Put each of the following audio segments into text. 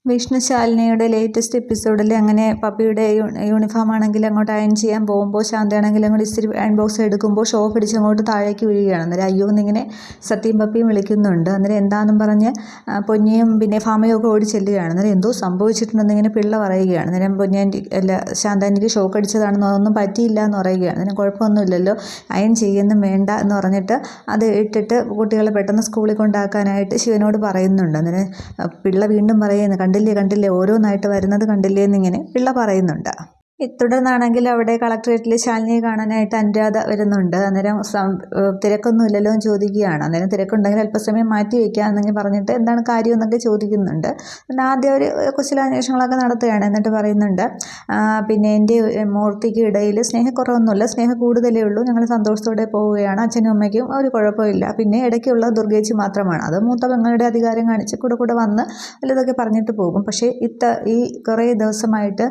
വിഷ്ണുശാലിനിയുടെ latest എപ്പിസോഡിൽ അങ്ങനെ പപ്പിയുടെ uniform ആണെങ്കിൽ അങ്ങോട്ട് അയൺ ചെയ്യാൻ പോകുമ്പോൾ ശാന്തയാണെങ്കിൽ അങ്ങോട്ട് ഇസ്തിരി അയൺ ബോക്സ് എടുക്കുമ്പോൾ ഷോ പിടിച്ച് അങ്ങോട്ട് താഴേക്ക് വീഴുകയാണ്. അന്നേരം അയ്യോ എന്നിങ്ങനെ സത്യയും പപ്പിയും വിളിക്കുന്നുണ്ട്. അന്നേരം എന്താണെന്നും പറഞ്ഞ് പൊന്നിയും പിന്നെ ഫാമയും ഒക്കെ ഓടി ചെല്ലുകയാണ്. അന്നേരം എന്തോ സംഭവിച്ചിട്ടുണ്ടെന്നിങ്ങനെ പിള്ള പറയുകയാണ്. അന്നേരം പൊന്നിയാൻറ്റി അല്ല ശാന്താൻറ്റിക്ക് ഷോക്ക് അടിച്ചതാണെന്നോ അതൊന്നും പറ്റിയില്ല എന്ന് പറയുകയാണ്. അന്നേരം കുഴപ്പമൊന്നുമില്ലല്ലോ, അയൺ ചെയ്യുന്നും വേണ്ട എന്ന് പറഞ്ഞിട്ട് അത് ഇട്ടിട്ട് കുട്ടികളെ പെട്ടെന്ന് സ്കൂളിൽ കൊണ്ടാക്കാനായിട്ട് ശിവനോട് പറയുന്നുണ്ട്. അന്നേരം പിള്ള വീണ്ടും പറയുന്നു, കണ്ടില്ലേ ഓരോന്നായിട്ട് വരുന്നത് കണ്ടില്ലേ എന്നിങ്ങനെ പിള്ള പറയുന്നുണ്ട്. തുടർന്നാണെങ്കിൽ അവിടെ കളക്ടറേറ്റിൽ ശാലിനിയെ കാണാനായിട്ട് അനുരാധ വരുന്നുണ്ട്. അന്നേരം തിരക്കൊന്നും ഇല്ലല്ലോ എന്ന് ചോദിക്കുകയാണ്. അന്നേരം തിരക്കുണ്ടെങ്കിൽ അല്പസമയം മാറ്റി വയ്ക്കുക എന്നെങ്കിൽ പറഞ്ഞിട്ട് എന്താണ് കാര്യം എന്നൊക്കെ ചോദിക്കുന്നുണ്ട്. പിന്നെ ആദ്യം ഒരു കുശലാന്വേഷണങ്ങളൊക്കെ നടത്തുകയാണ്. എന്നിട്ട് പറയുന്നുണ്ട്, പിന്നെ എൻ്റെ മൂർത്തിക്ക് ഇടയിൽ സ്നേഹക്കുറവൊന്നുമില്ല, സ്നേഹം കൂടുതലേ ഉള്ളൂ, ഞങ്ങൾ സന്തോഷത്തോടെ പോവുകയാണ്, അച്ഛനും അമ്മയ്ക്കും ഒരു കുഴപ്പമില്ല, പിന്നെ ഇടയ്ക്കുള്ള ദുർഗേച്ചി മാത്രമാണ്, അത് മൂത്ത പെങ്ങളുടെ അധികാരം കാണിച്ച് കൂടെ വന്ന് വല്ലതൊക്കെ പറഞ്ഞിട്ട് പോകും. പക്ഷേ ഈ കുറേ ദിവസമായിട്ട്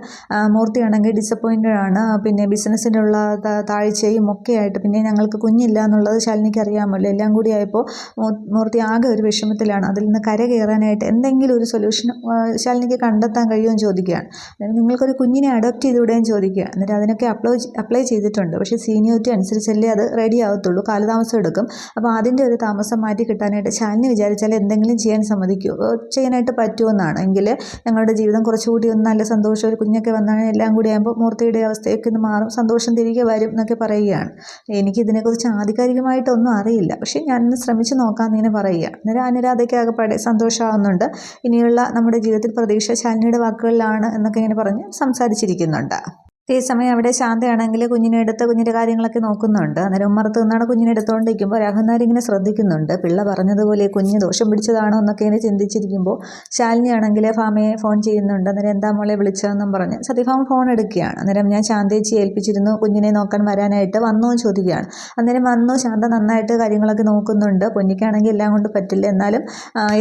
മൂർത്തിയാണെങ്കിൽ ഡിസപ്പോയിൻറ്റഡ് ആണ്. പിന്നെ ബിസിനസ്സിനുള്ള താഴ്ചയും ഒക്കെ ആയിട്ട്, പിന്നെ ഞങ്ങൾക്ക് കുഞ്ഞില്ല എന്നുള്ളത് ശാലിനിക്ക് അറിയാമല്ലോ, എല്ലാം കൂടി ആയപ്പോൾ മൂർത്തി ആകെ ഒരു വിഷമത്തിലാണ്. അതിൽ നിന്ന് കരകയറാനായിട്ട് എന്തെങ്കിലും ഒരു സൊല്യൂഷൻ ശാലിനിക്ക് കണ്ടെത്താൻ കഴിയുമെന്ന് ചോദിക്കുകയാണ്. അതായത് നിങ്ങൾക്കൊരു കുഞ്ഞിനെ അഡോപ്റ്റ് ചെയ്തുവിടുകയും ചോദിക്കുക. എന്നിട്ട് അതിനൊക്കെ അപ്ലൈ ചെയ്തിട്ടുണ്ട്, പക്ഷേ സീനിയോറിറ്റി അനുസരിച്ചല്ലേ അത് റെഡി ആവത്തുള്ളൂ, കാലതാമസം എടുക്കും. അപ്പോൾ അതിൻ്റെ ഒരു താമസം മാറ്റി കിട്ടാനായിട്ട് ശാലിനി വിചാരിച്ചാൽ എന്തെങ്കിലും ചെയ്യാനായിട്ട് പറ്റുമെന്നാണ്. എങ്കിൽ ഞങ്ങളുടെ ജീവിതം കുറച്ചുകൂടി ഒന്ന് നല്ല സന്തോഷം, ഒരു കുഞ്ഞൊക്കെ വന്നാൽ എല്ലാം കൂടി ആകുമ്പോൾ മൂർത്തിയുടെ അവസ്ഥയൊക്കെ ഒന്ന് മാറും, സന്തോഷം തിരികെ വരും എന്നൊക്കെ പറയുകയാണ്. എനിക്കിതിനെക്കുറിച്ച് ആധികാരികമായിട്ടൊന്നും അറിയില്ല, പക്ഷേ ഞാനൊന്ന് ശ്രമിച്ച് നോക്കാമെന്ന് ഇങ്ങനെ പറയുക. അന്നേരം അനുരാധയ്ക്ക് ആകെപ്പാടെ സന്തോഷമാകുന്നുണ്ട്. ഇനിയുള്ള നമ്മുടെ ജീവിതത്തിൽ പ്രതീക്ഷ ശാലിനിയുടെ വാക്കുകളിലാണ് എന്നൊക്കെ ഇങ്ങനെ പറഞ്ഞ് സംസാരിച്ചിരിക്കുന്നുണ്ട്. അതേസമയം അവിടെ ശാന്തയാണെങ്കിൽ കുഞ്ഞിൻ്റെ കാര്യങ്ങളൊക്കെ നോക്കുന്നുണ്ട്. അന്നേരം ഉമ്മറത്ത് നിന്നാണ് കുഞ്ഞിനെ എടുത്തുകൊണ്ടിരിക്കുമ്പോൾ രാഘവനാർ ഇങ്ങനെ ശ്രദ്ധിക്കുന്നുണ്ട്. പിള്ള പറഞ്ഞതുപോലെ കുഞ്ഞ് ദോഷം പിടിച്ചതാണോ എന്നൊക്കെ ഇങ്ങനെ ചിന്തിച്ചിരിക്കുമ്പോൾ ശാലിനിയാണെങ്കിൽ ഫാമയെ ഫോൺ ചെയ്യുന്നുണ്ട്. അന്നേരം എന്താ മോളെ വിളിച്ചതെന്നും പറഞ്ഞ് സത്യഭാമ ഫോൺ എടുക്കുകയാണ്. അന്നേരം ഞാൻ ശാന്തേച്ചി ഏൽപ്പിച്ചിരുന്നു കുഞ്ഞിനെ നോക്കാൻ വരാനായിട്ട്, വന്നോ എന്ന് ചോദിക്കുകയാണ്. അന്നേരം വന്നു, ശാന്ത നന്നായിട്ട് കാര്യങ്ങളൊക്കെ നോക്കുന്നുണ്ട്. പൊന്നിക്കാണെങ്കിൽ എല്ലാം കൊണ്ട് പറ്റില്ല, എന്നാലും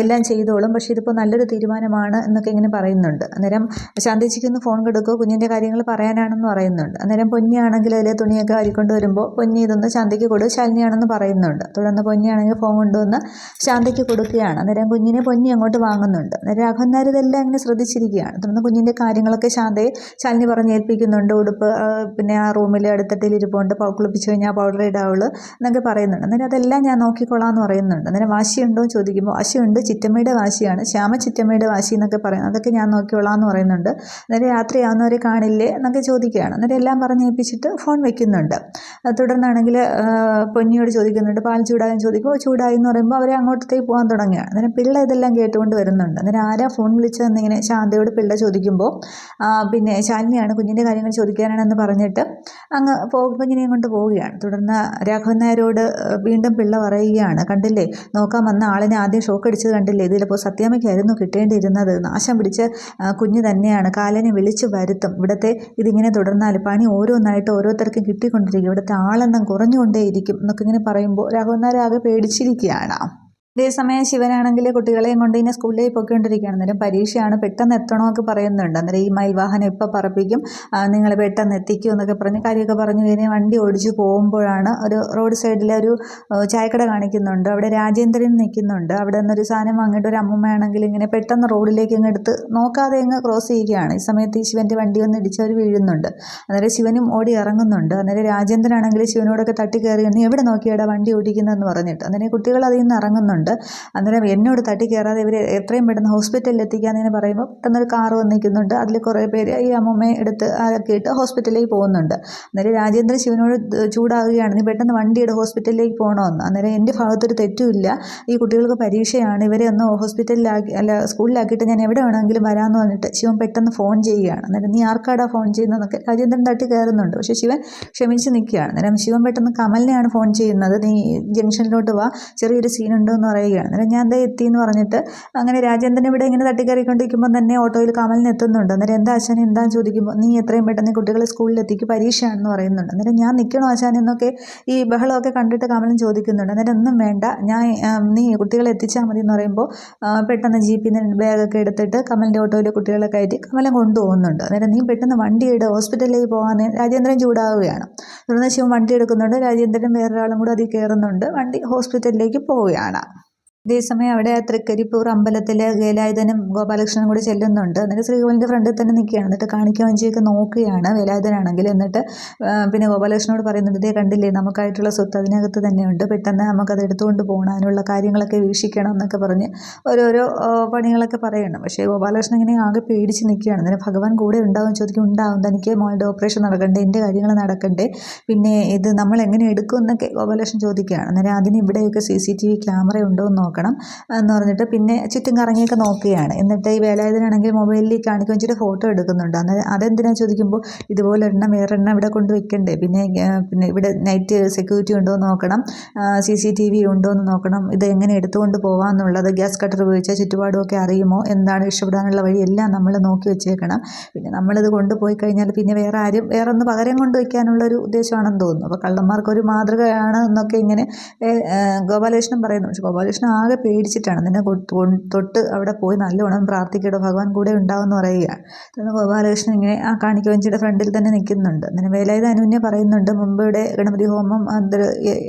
എല്ലാം ചെയ്തോളും, പക്ഷേ ഇതിപ്പോൾ നല്ലൊരു തീരുമാനമാണ് എന്നൊക്കെ ഇങ്ങനെ പറയുന്നുണ്ട്. അന്നേരം ശാന്തേച്ചിക്കൊന്ന് ഫോൺ കൊടുക്കുമോ, കുഞ്ഞിൻ്റെ കാര്യങ്ങൾ പറയാനാണ് പറയുന്നുണ്ട്. അന്നേരം പൊന്നിയാണെങ്കിൽ അതിലെ തുണിയൊക്കെ വാരിക്കൊണ്ട് വരുമ്പോൾ പൊന്നി ഇതൊന്ന് ശാന്തയ്ക്ക് ശാലിനിയാണെന്ന് പറയുന്നുണ്ട്. തുടർന്ന് പൊന്നിയാണെങ്കിൽ ഫോൺ കൊണ്ടുവന്ന് ശാന്തയ്ക്ക് കൊടുക്കുകയാണ്. അന്നേരം കുഞ്ഞിനെ പൊന്നി അങ്ങോട്ട് വാങ്ങുന്നുണ്ട്. അന്നേരം രാഘവനാർ ഇതെല്ലാം ഇങ്ങനെ ശ്രദ്ധിച്ചിരിക്കുകയാണ്. തുടർന്ന് കുഞ്ഞിൻ്റെ കാര്യങ്ങളൊക്കെ ശാലിനി പറഞ്ഞ് ഏൽപ്പിക്കുന്നുണ്ട്. ഉടുപ്പ് പിന്നെ ആ റൂമിൽ അടുത്തട്ടിൽ ഇരിപ്പുണ്ട്, കുളിപ്പിച്ച് കഴിഞ്ഞാൽ പൗഡർ ഇടാവുള്ളൂ എന്നൊക്കെ പറയുന്നുണ്ട്. അന്നേരം അതെല്ലാം ഞാൻ നോക്കിക്കൊള്ളാം എന്ന് പറയുന്നുണ്ട്. അന്നേരം വാശിയുണ്ടോ എന്ന് ചോദിക്കുമ്പോൾ വാശിയുണ്ട്, ചിറ്റമ്മയുടെ വാശിയാണ്, ശ്യാമ ചിറ്റമ്മയുടെ വാശി എന്നൊക്കെ പറയുന്നത്, അതൊക്കെ ഞാൻ നോക്കിക്കൊള്ളാം എന്ന് പറയുന്നുണ്ട്. അന്നേരം രാത്രിയാവുന്നവരെ കാണില്ലേ എന്നൊക്കെ ചോദിക്കുകയാണ്. അന്നേരം എല്ലാം പറഞ്ഞേൽപ്പിച്ചിട്ട് ഫോൺ വെക്കുന്നുണ്ട്. തുടർന്നാണെങ്കിൽ പൊന്നിയോട് ചോദിക്കുന്നുണ്ട്, പാൽ ചൂടായെന്ന് ചോദിക്കുമ്പോൾ ചൂടായി എന്ന് പറയുമ്പോൾ അവരെ അങ്ങോട്ടത്തേക്ക് പോകാൻ തുടങ്ങുകയാണ്. അന്നേരം പിള്ള ഇതെല്ലാം കേട്ടുകൊണ്ട് വരുന്നുണ്ട്. അന്നേരം ആരാ ഫോൺ വിളിച്ചതെന്നിങ്ങനെ ശാന്തയോട് പിള്ള ചോദിക്കുമ്പോൾ പിന്നെ ശാലിനിയാണ് കുഞ്ഞിൻ്റെ കാര്യങ്ങൾ ചോദിക്കാനാണെന്ന് പറഞ്ഞിട്ട് അങ്ങ് കുഞ്ഞിനെയും കൊണ്ട് പോവുകയാണ്. തുടർന്ന് രാഘവൻ നായരോട് വീണ്ടും പിള്ള പറയുകയാണ്, കണ്ടില്ലേ നോക്കാൻ വന്ന ആളിനെ ആദ്യം ഷോക്ക് അടിച്ചത് കണ്ടില്ലേ, ഇതിലിപ്പോൾ സത്യാമ്മയ്ക്കായിരുന്നു കിട്ടേണ്ടിയിരുന്നത്, നാശം പിടിച്ച് കുഞ്ഞ് തന്നെയാണ്, കാലനെ വിളിച്ചു വരുത്തും, ഇവിടുത്തെ ഇതിങ്ങനെ തുടർന്നാൽ പണി ഓരോന്നായിട്ട് ഓരോരുത്തർക്കും കിട്ടിക്കൊണ്ടിരിക്കും, ഇവിടുത്തെ ആളെണ്ണം കുറഞ്ഞുകൊണ്ടേയിരിക്കും എന്നൊക്കെ ഇങ്ങനെ പറയുമ്പോൾ രാഘവൻ നായർ ആകെ പേടിച്ചിരിക്കുകയാണ്. അതേസമയം ശിവനാണെങ്കിൽ കുട്ടികളെയും കൊണ്ട് ഇങ്ങനെ സ്കൂളിലേക്ക് പോയിക്കൊണ്ടിരിക്കുകയാണ്. അന്നേരം പരീക്ഷയാണ്, പെട്ടെന്ന് എത്തണമെന്നൊക്കെ പറയുന്നുണ്ട്. അന്നേരം ഈ മയിൽവാഹനം ഇപ്പോൾ പറപ്പിക്കും, നിങ്ങൾ പെട്ടെന്ന് എത്തിക്കും എന്നൊക്കെ പറഞ്ഞ് കാര്യമൊക്കെ പറഞ്ഞു കഴിഞ്ഞാൽ വണ്ടി ഓടിച്ച് പോകുമ്പോഴാണ് ഒരു റോഡ് സൈഡിൽ ഒരു ചായക്കട കാണിക്കുന്നുണ്ട്. അവിടെ രാജേന്ദ്രൻ നിൽക്കുന്നുണ്ട്. അവിടെ നിന്നൊരു സാധനം വാങ്ങിയിട്ട് ഒരു അമ്മൂമ്മയാണെങ്കിൽ ഇങ്ങനെ പെട്ടെന്ന് റോഡിലേക്ക് അങ്ങ് എടുത്ത് നോക്കാതെ അങ്ങ് ക്രോസ് ചെയ്യുകയാണ്. ഈ സമയത്ത് ഈ ശിവൻ്റെ വണ്ടി ഒന്ന് ഇടിച്ചവർ വീഴുന്നുണ്ട്. അന്നേരം ശിവനും ഓടി ഇറങ്ങുന്നുണ്ട്. അന്നേരം രാജേന്ദ്രനാണെങ്കിൽ ശിവനോടൊക്കെ തട്ടിക്കയറി, നീ എവിടെ നോക്കിയാടാ വണ്ടി ഓടിക്കുന്നതെന്ന് പറഞ്ഞിട്ട്. അന്നേരം കുട്ടികൾ അതിൽ നിന്ന് ഇറങ്ങുന്നുണ്ട്. അന്നേരം എന്നോട് തട്ടി കയറാതെ ഇവർ എത്രയും പെട്ടെന്ന് ഹോസ്പിറ്റലിൽ എത്തിക്കാമെന്ന് പറയുമ്പോൾ പെട്ടെന്നൊരു കാറ് വന്നിരിക്കുന്നുണ്ട്. അതിൽ കുറേ പേര് ഈ അമ്മൂമ്മയെ എടുത്ത് ആക്കിയിട്ട് ഹോസ്പിറ്റലിലേക്ക് പോകുന്നുണ്ട്. അന്നേരം രാജേന്ദ്രൻ ശിവനോട് ചൂടാവുകയാണ്, നീ പെട്ടെന്ന് വണ്ടിയുടെ ഹോസ്പിറ്റലിലേക്ക് പോകണമെന്ന്. അന്നേരം എൻ്റെ ഭാഗത്തൊരു തെറ്റുമില്ല, ഈ കുട്ടികൾക്ക് പരീക്ഷയാണ്, ഇവരെ ഒന്ന് സ്കൂളിലാക്കിയിട്ട് ഞാൻ എവിടെ വേണമെങ്കിലും വരാമെന്ന് പറഞ്ഞിട്ട് ശിവൻ പെട്ടെന്ന് ഫോൺ ചെയ്യുകയാണ്. അന്നേരം നീ ആർക്കാടാ ഫോൺ ചെയ്യുന്നതെന്നൊക്കെ രാജേന്ദ്രൻ തട്ടി കയറുന്നുണ്ട്. പക്ഷേ ശിവൻ ക്ഷമിച്ച് നിൽക്കുകയാണ്. അന്നേരം ശിവൻ പെട്ടെന്ന് കമലിനെയാണ് ഫോൺ ചെയ്യുന്നത്, നീ ജംഗ്ഷനിലോട്ട് വാ, ചെറിയൊരു സീനുണ്ട് എന്ന് പറയുകയാണ്. അന്നേരം ഞാൻ എന്താ എത്തി എന്ന് പറഞ്ഞിട്ട് അങ്ങനെ രാജേന്ദ്രൻ ഇവിടെ ഇങ്ങനെ തട്ടിക്കയറിക്കൊണ്ടിരിക്കുമ്പോൾ തന്നെ ഓട്ടോയിൽ കമലിന് എത്തുന്നുണ്ട്. അന്നേരം എന്താ ആശാനെ എന്താന്ന് ചോദിക്കുമ്പോൾ നീ എത്രയും പെട്ടെന്ന് കുട്ടികളെ സ്കൂളിൽ എത്തിക്കും, പരീക്ഷയാണെന്ന് പറയുന്നുണ്ട്. അന്നേരം ഞാൻ നിൽക്കണോ ആശാനെ എന്നൊക്കെ ഈ ബഹളമൊക്കെ കണ്ടിട്ട് കമലൻ ചോദിക്കുന്നുണ്ട്. അന്നേരം ഒന്നും വേണ്ട, നീ കുട്ടികളെ എത്തിച്ചാൽ മതി എന്ന് പറയുമ്പോൾ പെട്ടെന്ന് ജീപ്പിൽ നിന്ന് ബാഗൊക്കെ എടുത്തിട്ട് കമലിൻ്റെ ഓട്ടോയിൽ കുട്ടികളെ കയറ്റി കമലൻ കൊണ്ടുപോകുന്നുണ്ട്. അന്നേരം നീ പെട്ടെന്ന് വണ്ടിയുടെ ഹോസ്പിറ്റലിലേക്ക് പോകാമെന്ന് രാജേന്ദ്രൻ ചൂടാവുകയാണ്. തുടർന്ന് ശിവൻ വണ്ടി എടുക്കുന്നുണ്ട്. രാജേന്ദ്രനും വേറൊരാളും കൂടെ അതിൽ കയറുന്നുണ്ട്. വണ്ടി ഹോസ്പിറ്റലിലേക്ക് പോവുകയാണ്. ഇതേസമയം അവിടെ ആ തൃക്കരിപ്പൂർ അമ്പലത്തിൽ വേലായുധനും ഗോപാലകൃഷ്ണനും കൂടി ചെല്ലുന്നുണ്ട്. എന്നിട്ട് ശ്രീകോവിലിൻ്റെ ഫ്രണ്ടിൽ തന്നെ നിൽക്കുകയാണ്. എന്നിട്ട് കാണിക്ക വഞ്ചിയൊക്കെ നോക്കുകയാണ് വേലായുധനാണെങ്കിൽ. എന്നിട്ട് പിന്നെ ഗോപാലകൃഷ്ണനോട് പറയുന്നുണ്ട്, ഇതേ കണ്ടില്ലേ നമുക്കായിട്ടുള്ള സ്വത്ത് അതിനകത്ത് തന്നെയുണ്ട്, പെട്ടെന്ന് നമുക്കത് എടുത്തുകൊണ്ട് പോകണം, അതിനുള്ള കാര്യങ്ങളൊക്കെ വീക്ഷിക്കണം എന്നൊക്കെ പറഞ്ഞ് ഓരോരോ പണികളൊക്കെ പറയണം. പക്ഷേ ഗോപാലകൃഷ്ണൻ ഇങ്ങനെ ആകെ പേടിച്ച് നിൽക്കുകയാണ്. അന്നേരം ഭഗവാൻ കൂടെ ഉണ്ടാവും ചോദിക്കും, ഉണ്ടാവും, തനിക്ക് മോളുടെ ഓപ്പറേഷൻ നടക്കണ്ടേ, എൻ്റെ കാര്യങ്ങൾ നടക്കണ്ടേ, പിന്നെ ഇത് നമ്മൾ എങ്ങനെ എടുക്കും എന്നൊക്കെ ഗോപാലകൃഷ്ണൻ ചോദിക്കുകയാണ്. അന്നേരം അതിന് ഇവിടെയൊക്കെ CCTV ക്യാമറ ഉണ്ടോ എന്ന് നോക്കണം എന്ന് പറഞ്ഞിട്ട് പിന്നെ ചുറ്റും കറങ്ങിയൊക്കെ നോക്കുകയാണ്. എന്നിട്ട് ഈ വേലായുധനാണെങ്കിൽ മൊബൈലിൽ കാണിക്ക വെച്ചിട്ട് ഫോട്ടോ എടുക്കുന്നുണ്ട്. അന്നേരം അതെന്തിനാണെന്ന് ചോദിക്കുമ്പോൾ ഇതുപോലെ വേറെണ്ണം ഇവിടെ കൊണ്ട് വെക്കണ്ടേ, പിന്നെ ഇവിടെ നൈറ്റ് സെക്യൂരിറ്റി ഉണ്ടോ എന്ന് നോക്കണം, CCTV ഉണ്ടോ എന്ന് നോക്കണം, ഇത് എങ്ങനെ എടുത്തുകൊണ്ട് പോകാമെന്നുള്ളത്, ഗ്യാസ് കട്ടർ ഉപയോഗിച്ചാൽ ചുറ്റുപാടുമൊക്കെ അറിയുമോ, എന്താണ് രക്ഷപ്പെടാനുള്ള വഴി എല്ലാം നമ്മൾ നോക്കി വെച്ചേക്കണം. പിന്നെ നമ്മളിത് കൊണ്ടുപോയി കഴിഞ്ഞാൽ പിന്നെ വേറെ ഒന്ന് പകരം കൊണ്ടുവയ്ക്കാനുള്ളൊരു ഉദ്ദേശമാണെന്ന് തോന്നുന്നു. അപ്പോൾ കള്ളന്മാർക്കൊരു മാതൃകയാണ് എന്നൊക്കെ ഇങ്ങനെ ഗോപാലകൃഷ്ണൻ പറയുന്നു. പക്ഷെ ഗോപാലകൃഷ്ണൻ ആകെ പേടിച്ചിട്ടാണ്. നിന്നെ തൊട്ട് അവിടെ പോയി നല്ലോണം പ്രാർത്ഥിക്കട്ടോ, ഭഗവാൻ കൂടെ ഉണ്ടാവുമെന്ന് പറയുകയാണ്. എന്ന് ഗോപാലകൃഷ്ണൻ ഇങ്ങനെ ആ കാണിക്ക വഞ്ചിയുടെ ഫ്രണ്ടിൽ തന്നെ നിൽക്കുന്നുണ്ട്. അങ്ങനെ വേലായുധ അനുവിനെ പറയുന്നുണ്ട്, മുമ്പ് ഇവിടെ ഗണപതി ഹോമം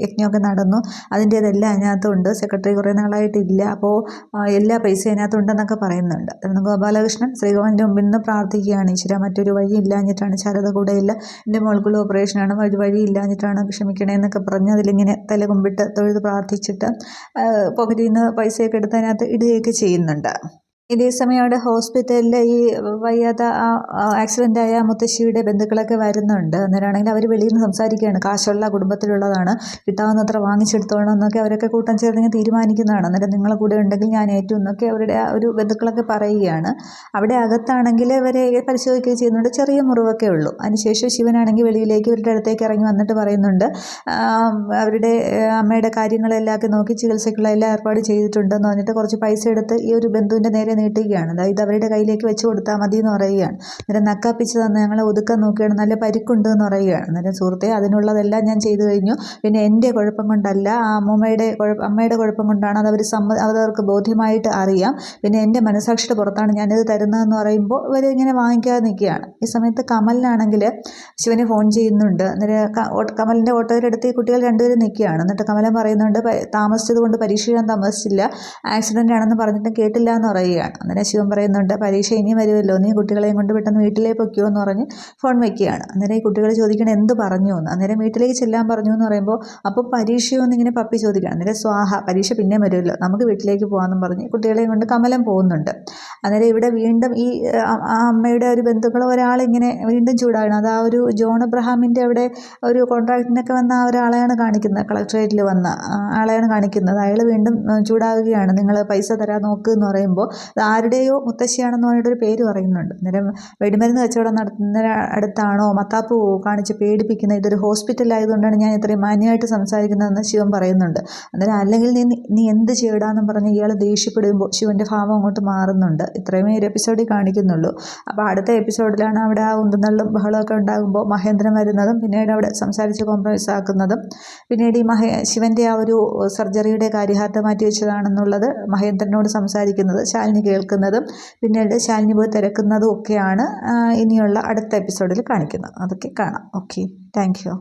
യജ്ഞമൊക്കെ നടന്നു, അതിൻ്റേതെല്ലാം അതിനകത്തുണ്ട്, സെക്രട്ടറി കുറേ നാളായിട്ടില്ല, അപ്പോൾ എല്ലാ പൈസ അതിനകത്തുണ്ടെന്നൊക്കെ പറയുന്നുണ്ട്. എന്ന് ഗോപാലകൃഷ്ണൻ ശ്രീകോവിലിൻ്റെ മുമ്പിൽ നിന്ന് പ്രാർത്ഥിക്കുകയാണ്, ഈശ്വര മറ്റൊരു വഴി ഇല്ലാഞ്ഞിട്ടാണ്, ശാരദ കൂടെയില്ല, എൻ്റെ മോൾക്കുള്ള ഓപ്പറേഷനാണ്, ഒരു വഴി ഇല്ലാഞ്ഞിട്ടാണ്, ക്ഷമിക്കണേ എന്നൊക്കെ പറഞ്ഞ് അതിലിങ്ങനെ തല കുമ്പിട്ട് തൊഴുത് പ്രാർത്ഥിച്ചിട്ട് പോക്കറ്റിൽ നിന്ന് പൈസയൊക്കെ എടുത്ത് അതിനകത്ത് ഇടുകയൊക്കെ ചെയ്യുന്നുണ്ട്. ഇതേസമയം അവിടെ ഹോസ്പിറ്റലിൽ ഈ വയ്യാത്ത ആക്സിഡൻ്റായ മുത്തശ്ശിയുടെ ബന്ധുക്കളൊക്കെ വരുന്നുണ്ട്. അന്നേരമാണെങ്കിൽ അവർ വെളിയിൽ നിന്ന് സംസാരിക്കുകയാണ്, കാശുള്ള കുടുംബത്തിലുള്ളതാണ്, കിട്ടാവുന്നത്ര വാങ്ങിച്ചെടുത്തോണം എന്നൊക്കെ അവരൊക്കെ കൂട്ടം ചേർന്ന് തീരുമാനിക്കുന്നതാണ്. അന്നേരം നിങ്ങളെ കൂടെ ഉണ്ടെങ്കിൽ ഞാൻ ഏറ്റവും എന്നൊക്കെ അവരുടെ ആ ഒരു ബന്ധുക്കളൊക്കെ പറയുകയാണ്. അവിടെ അകത്താണെങ്കിൽ അവരെ പരിശോധിക്കുകയും ചെയ്യുന്നുണ്ട്, ചെറിയ മുറിവൊക്കെ ഉള്ളൂ. അതിനുശേഷം ശിവനാണെങ്കിൽ വെളിയിലേക്ക് ഇവരുടെ അടുത്തേക്ക് ഇറങ്ങി വന്നിട്ട് പറയുന്നുണ്ട്, അവരുടെ അമ്മയുടെ കാര്യങ്ങളെല്ലാം നോക്കി ചികിത്സയ്ക്കുള്ള എല്ലാ ഏർപ്പാട് ചെയ്തിട്ടുണ്ടെന്ന് പറഞ്ഞിട്ട് കുറച്ച് പൈസ എടുത്ത് ഈ ഒരു ബന്ധുവിൻ്റെ നേരെ നീട്ടുകയാണ്. അതായത് അവരുടെ കയ്യിലേക്ക് വെച്ച് കൊടുത്താൽ മതി എന്ന് പറയുകയാണ്. അന്നേരം നക്കാപ്പിച്ച് തന്നെ ഞങ്ങളെ ഒതുക്കാൻ നോക്കുകയാണ്, നല്ല പരിക്കുണ്ട് എന്ന് പറയുകയാണ്. അന്നേരം സുഹൃത്തെ, അതിനുള്ളതെല്ലാം ഞാൻ ചെയ്തു കഴിഞ്ഞു, പിന്നെ എൻ്റെ കുഴപ്പം കൊണ്ടല്ല, ആ അമ്മയുടെ കുഴപ്പം കൊണ്ടാണ്, അതവർക്ക് ബോധ്യമായിട്ട് അറിയാം, പിന്നെ എൻ്റെ മനസാക്ഷിയുടെ പുറത്താണ് ഞാനിത് തരുന്നതെന്ന് പറയുമ്പോൾ ഇവർ ഇങ്ങനെ വാങ്ങിക്കാതെ നിൽക്കുകയാണ്. ഈ സമയത്ത് കമലിനാണെങ്കിൽ ശിവനെ ഫോൺ ചെയ്യുന്നുണ്ട്. അന്നേരം കമലിൻ്റെ ഓട്ടോയിലെടുത്ത് ഈ കുട്ടികൾ രണ്ടുപേരും നിൽക്കുകയാണ്. എന്നിട്ട് കമലൻ പറയുന്നുണ്ട്, താമസിച്ചത് കൊണ്ട് പരീക്ഷ എഴുതാൻ താമസിച്ചില്ല, ആക്സിഡൻ്റ് ആണെന്ന് പറഞ്ഞിട്ട് കേട്ടില്ല എന്ന് പറയുകയാണ്. അന്നേരം ശിവൻ പറയുന്നുണ്ട്, പരീക്ഷ ഇനിയും വരുമല്ലോ, നീ കുട്ടികളെയും കൊണ്ട് പെട്ടെന്ന് വീട്ടിലേക്ക് പൊയ്ക്കോ എന്ന് പറഞ്ഞ് ഫോൺ വയ്ക്കുകയാണ്. അന്നേരം ഈ കുട്ടികൾ ചോദിക്കണം എന്ത് പറഞ്ഞു എന്ന്. അന്നേരം വീട്ടിലേക്ക് ചെല്ലാൻ പറഞ്ഞു എന്ന് പറയുമ്പോൾ അപ്പോൾ പരീക്ഷയോ എന്നിങ്ങനെ പപ്പി ചോദിക്കണം. അന്നേരം സ്വാഹ, പരീക്ഷ പിന്നെ വരുമല്ലോ, നമുക്ക് വീട്ടിലേക്ക് പോകാമെന്നും പറഞ്ഞ് കുട്ടികളെയും കൊണ്ട് കമലം പോകുന്നുണ്ട്. അന്നേരം ഇവിടെ വീണ്ടും ഈ ആ അമ്മയുടെ ഒരു ബന്ധുക്കൾ ഒരാളിങ്ങനെ വീണ്ടും ചൂടാകണം. അത് ആ ഒരു ജോൺ അബ്രഹാമിൻ്റെ അവിടെ ഒരു കോൺട്രാക്റ്റിനൊക്കെ വന്ന ആ ഒരാളെയാണ് കാണിക്കുന്നത്, കളക്ടറേറ്റിൽ വന്ന ആളെയാണ് കാണിക്കുന്നത്. അയാൾ വീണ്ടും ചൂടാകുകയാണ്, നിങ്ങൾ പൈസ തരാൻ നോക്ക് എന്ന് പറയുമ്പോൾ അത് ആരുടെയോ മുത്തശ്ശിയാണെന്ന് പറഞ്ഞിട്ടൊരു പേര് പറയുന്നുണ്ട്. അന്നേരം വെടിമരുന്ന് കച്ചവടം നടത്തുന്ന അടുത്താണോ മത്താപ്പ് കാണിച്ച് പേടിപ്പിക്കുന്നത്, ഇതൊരു ഹോസ്പിറ്റലായതുകൊണ്ടാണ് ഞാൻ ഇത്രയും മാന്യമായിട്ട് സംസാരിക്കുന്നതെന്ന് ശിവൻ പറയുന്നുണ്ട്. അന്നേരം അല്ലെങ്കിൽ നീ എന്ത് ചെയ്യടാന്നും പറഞ്ഞ് ഇയാൾ ദേഷ്യപ്പെടുമ്പോൾ ശിവൻ്റെ ഭാവം അങ്ങോട്ട് മാറുന്നുണ്ട്. ഇത്രയുമേ ഒരു എപ്പിസോഡിൽ കാണിക്കുന്നുള്ളൂ. അപ്പോൾ അടുത്ത എപ്പിസോഡിലാണ് അവിടെ ആ ഉന്തുന്നള്ളും ബഹളമൊക്കെ ഉണ്ടാകുമ്പോൾ മഹേന്ദ്രൻ വരുന്നതും പിന്നീട് അവിടെ സംസാരിച്ച് കോംപ്രമൈസ് ആക്കുന്നതും പിന്നീട് ഈ ശിവൻ്റെ ആ ഒരു സർജറിയുടെ കാര്യഹാർട്ട് മാറ്റി വെച്ചതാണെന്നുള്ളത് മഹേന്ദ്രനോട് സംസാരിക്കുന്നത് ശാലിനി കേൾക്കുന്നതും പിന്നീട് ശാലിനി പോയി തിരക്കുന്നതും ഒക്കെയാണ് ഇനിയുള്ള അടുത്ത എപ്പിസോഡിൽ കാണിക്കുന്നത്. അതൊക്കെ കാണാം. Okay, thank you.